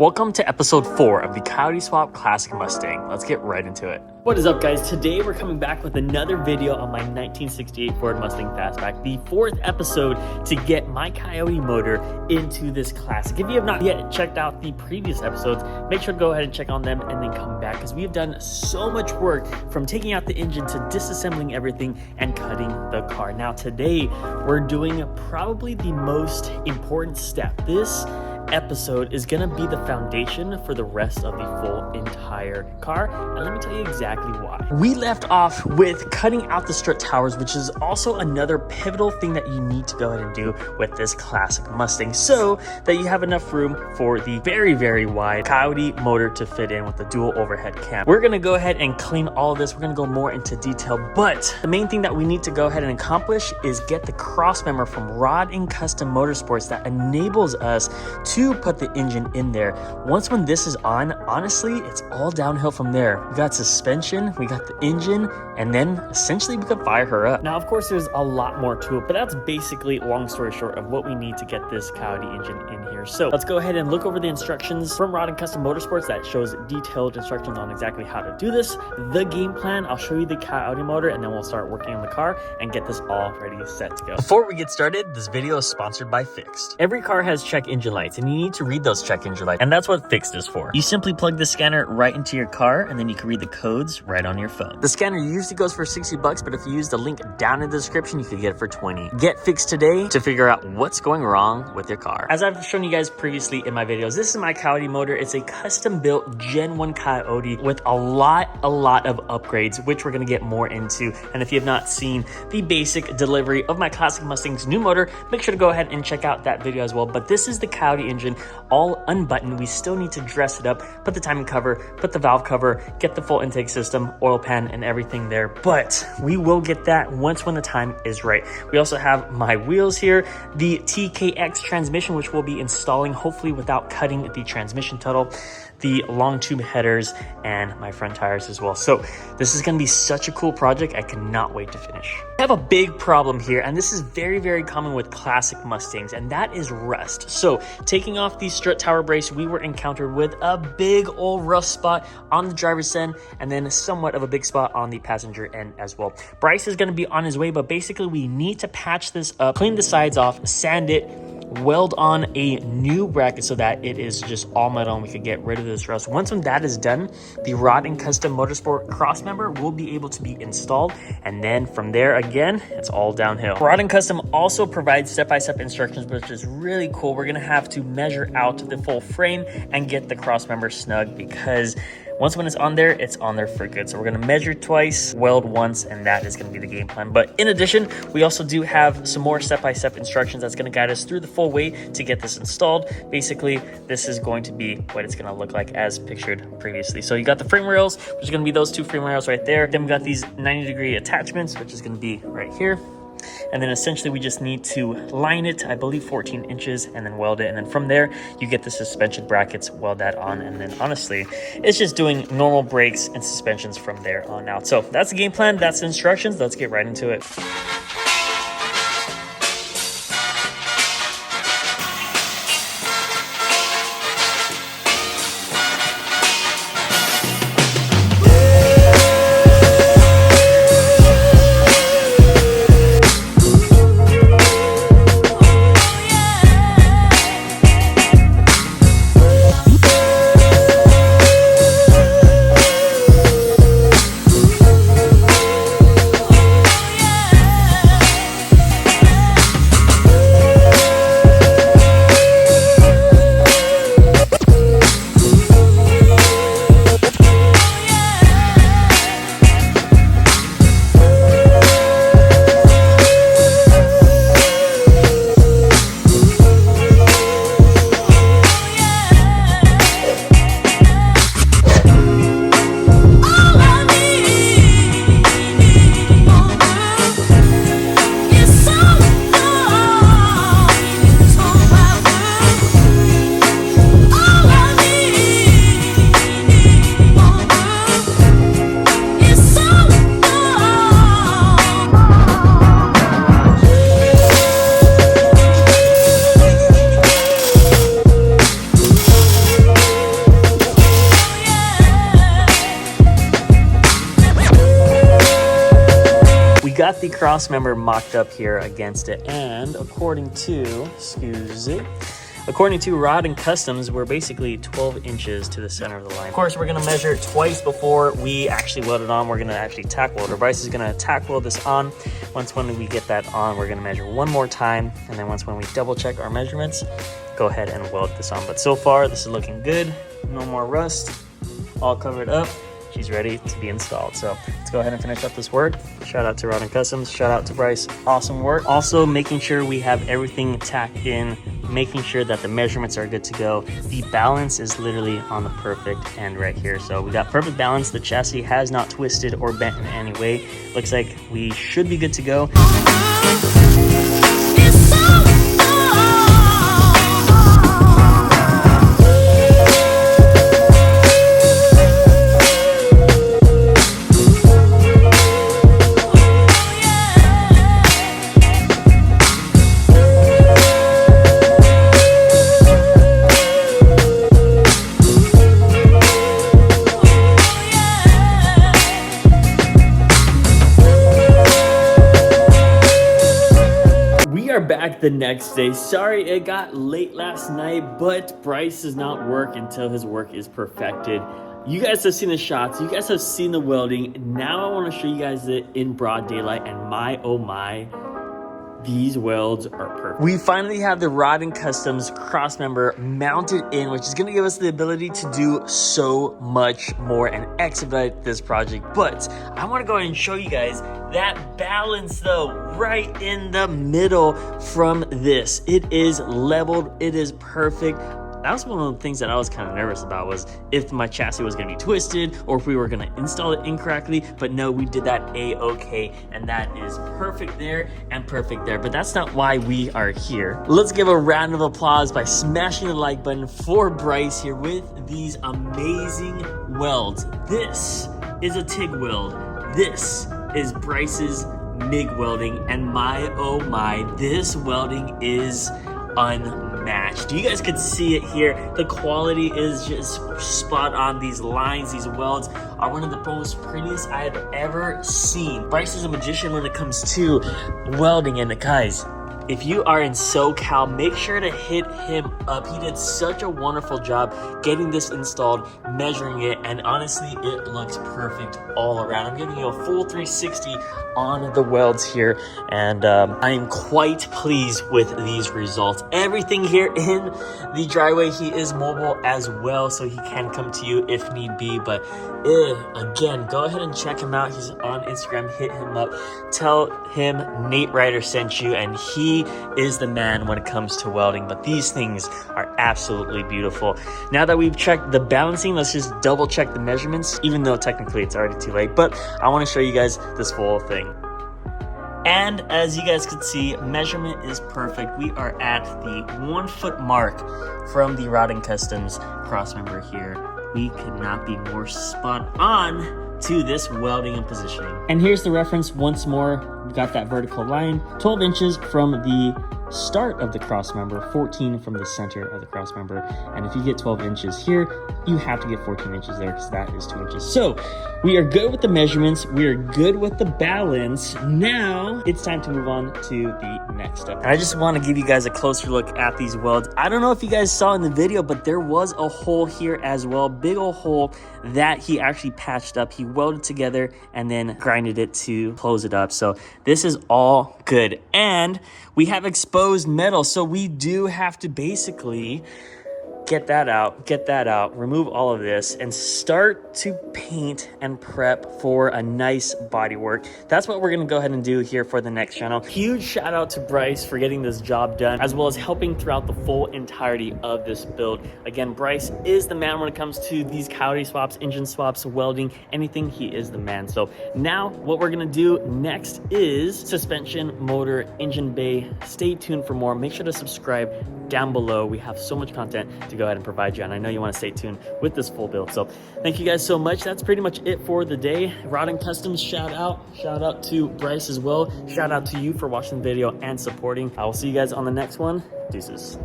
Welcome to episode 4 of the Coyote Swap Classic Mustang. Let's get right into it. What is up, guys? Today we're coming back with another video on my 1968 Ford Mustang Fastback, the 4th episode to get my Coyote motor into this classic. If you have not yet checked out the previous episodes, make sure to go ahead and check on them and then come back, because we have done so much work from taking out the engine to disassembling everything and cutting the car. Now today we're doing probably the most important step. This episode is gonna be the foundation for the rest of the full entire car, and let me tell you exactly why. We left off with cutting out the strut towers, which is also another pivotal thing that you need to go ahead and do with this classic Mustang, so that you have enough room for the very wide Coyote motor to fit in with the dual overhead cam. We're gonna go ahead and clean all of this. We're gonna go more into detail, but the main thing that we need to go ahead and accomplish is get the cross member from Rod and Custom Motorsports that enables us to put the engine in there. When this is on, honestly, it's all downhill from there. We got suspension, we got the engine, and then essentially we could fire her up. Now, of course, there's a lot more to it, but that's basically, long story short, of what we need to get this Coyote engine in here. So let's go ahead and look over the instructions from Rod and Custom Motorsports that shows detailed instructions on exactly how to do this. The game plan, I'll show you the Coyote motor, and then we'll start working on the car and get this all ready, set to go. Before we get started, this video is sponsored by Fixed. Every car has check engine lights, and you need to read those check engine lights, and that's what Fixed is for. You simply plug the scanner right into your car, and then you can read the codes right on your phone. The scanner usually goes for $60, but if you use the link down in the description, you can get it for $20. Get Fixed today to figure out what's going wrong with your car. As I've shown you guys previously in my videos, this is my Coyote motor. It's a custom-built Gen 1 Coyote with a lot of upgrades, which we're going to get more into. And if you have not seen the basic delivery of my classic Mustang's new motor, make sure to go ahead and check out that video as well. But this is the Coyote engine, all unbuttoned. We still need to dress it up, put the timing cover, put the valve cover, get the full intake system, oil pan, and everything there. But we will get that when the time is right. We also have my wheels here, the TKX transmission, which we'll be installing hopefully without cutting the transmission tunnel, the long tube headers, and my front tires as well. So this is going to be such a cool project. I cannot wait to finish. I have a big problem here, and this is very common with classic Mustangs, and that is rust. So taking off the strut tower brace, we were encountered with a big old rust spot on the driver's end, and then somewhat of a big spot on the passenger end as well. Bryce is going to be on his way, but basically we need to patch this up, clean the sides off, sand it, weld on a new bracket so that it is just all metal and we can get rid of this rust. When that is done, the Rod and Custom Motorsport cross member will be able to be installed, and then from there again, it's all downhill. Rod and Custom also provides step-by-step instructions, which is really cool. We're gonna have to measure out the full frame and get the cross member snug, because when it's on there for good. So we're gonna measure twice, weld once, and that is gonna be the game plan. But in addition, we also do have some more step-by-step instructions that's gonna guide us through the full way to get this installed. Basically, this is going to be what it's gonna look like as pictured previously. So you got the frame rails, which is gonna be those two frame rails right there. Then we got these 90-degree attachments, which is gonna be right here. And then essentially we just need to line it, I believe 14 inches, and then weld it. And then from there, you get the suspension brackets, weld that on. And then honestly, it's just doing normal brakes and suspensions from there on out. So that's the game plan, that's the instructions. Let's get right into it. got the cross member mocked up here against it, and according to Rod and Customs, we're basically 12 inches to the center of the line. Of course, we're gonna measure twice before we actually weld it on. We're gonna actually tack weld, or Bryce is gonna tack weld this on. Once when we get that on, we're gonna measure one more time, and then once when we double check our measurements, go ahead and weld this on. But so far, this is looking good. No more rust, all covered up. She's ready to be installed. So let's go ahead and finish up this work. Shout out to Rod and Customs, shout out to Bryce, awesome work. Also making sure we have everything tacked in, making sure that the measurements are good to go. The balance is literally on the perfect end right here. So we got perfect balance. The chassis has not twisted or bent in any way. Looks like we should be good to go. Back the next day. Sorry it got late last night, but Bryce does not work until his work is perfected. You guys have seen the shots, you guys have seen the welding. Now I want to show you guys it in broad daylight, and my oh my, these welds are perfect. We finally have the Rod and Customs cross member mounted in, which is going to give us the ability to do so much more and expedite this project. But I want to go ahead and show you guys that balance though, right in the middle from this. It is leveled, it is perfect. That was one of the things that I was kind of nervous about, was if my chassis was going to be twisted or if we were going to install it incorrectly. But no, we did that a-okay, and that is perfect there and perfect there. But that's not why we are here. Let's give a round of applause by smashing the like button for Bryce here with these amazing welds. This is a TIG weld. This is Bryce's MIG welding, and my oh my, this welding is unmatched. You guys could see it here. The quality is just spot on. These lines, these welds are one of the most prettiest I have ever seen. Bryce is a magician when it comes to welding, and guys, if you are in SoCal, make sure to hit him up. He did such a wonderful job getting this installed, measuring it, and honestly, it looks perfect all around. I'm giving you a full 360 on the welds here, and I am quite pleased with these results. Everything here in the driveway, he is mobile as well, so he can come to you if need be. But again, go ahead and check him out. He's on Instagram. Hit him up. Tell him Nate Ryder sent you, and he is the man when it comes to welding. But these things are absolutely beautiful. Now that we've checked the balancing, let's just double check the measurements, even though technically it's already too late. But I want to show you guys this full thing. And as you guys can see, measurement is perfect. We are at the 1 foot mark from the Rod and Customs crossmember here. We could not be more spot on to this welding and positioning. And here's the reference once more. We got that vertical line, 12 inches from the start of the cross member, 14 from the center of the cross member. And if you get 12 inches here, you have to get 14 inches there, because that is 2 inches. So we are good with the measurements. We are good with the balance. Now it's time to move on to the next step. And I just want to give you guys a closer look at these welds. I don't know if you guys saw in the video, but there was a hole here as well. Big old hole that he actually patched up. He welded together and then grinded it to close it up. So this is all good. And we have exposed metal, so we do have to basically get that out, remove all of this, and start to paint and prep for a nice body work. That's what we're gonna go ahead and do here for the next channel. Huge shout out to Bryce for getting this job done, as well as helping throughout the full entirety of this build. Again, Bryce is the man when it comes to these Coyote swaps, engine swaps, welding, anything. He is the man. So now what we're gonna do next is suspension, motor, engine bay. Stay tuned for more. Make sure to subscribe down below. We have so much content to go ahead and provide you, and I know you want to stay tuned with this full build. So thank you guys so much. That's pretty much it for the day. Rod and Customs, shout out to Bryce as well. Shout out to you for watching the video and supporting. I will see you guys on the next one. Deuces.